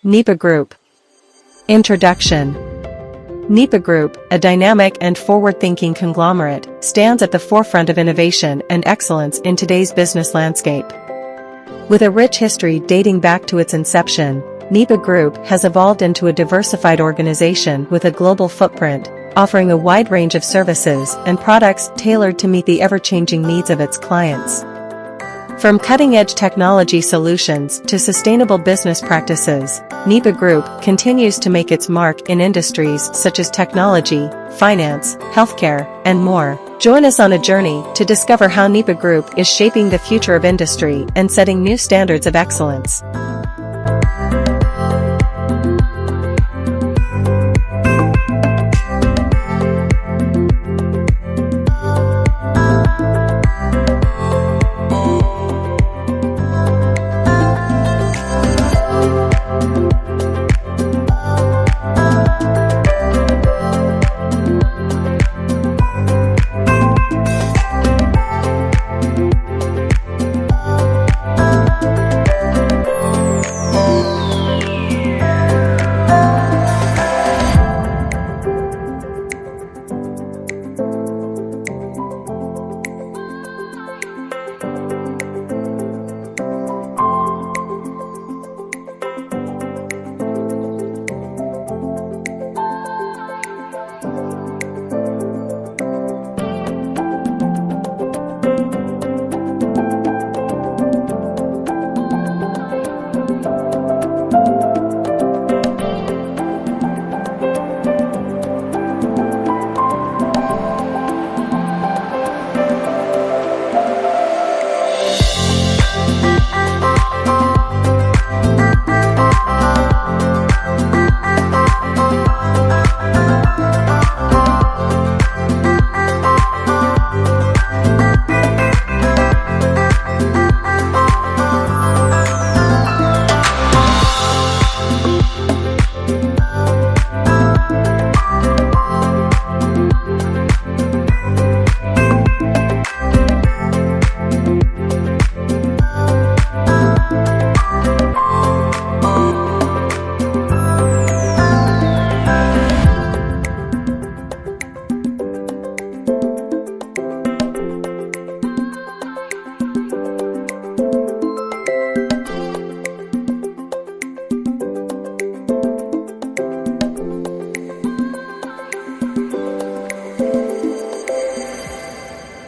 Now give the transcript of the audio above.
Nipa Group. Introduction. Nipa Group, a dynamic and forward-thinking conglomerate, stands at the forefront of innovation and excellence in today's business landscape. With a rich history dating back to its inception, Nipa Group has evolved into a diversified organization with a global footprint, offering a wide range of services and products tailored to meet the ever-changing needs of its clients. From cutting-edge technology solutions to sustainable business practices, Nipa Group continues to make its mark in industries such as technology, finance, healthcare, and more. Join us on a journey to discover how Nipa Group is shaping the future of industry and setting new standards of excellence.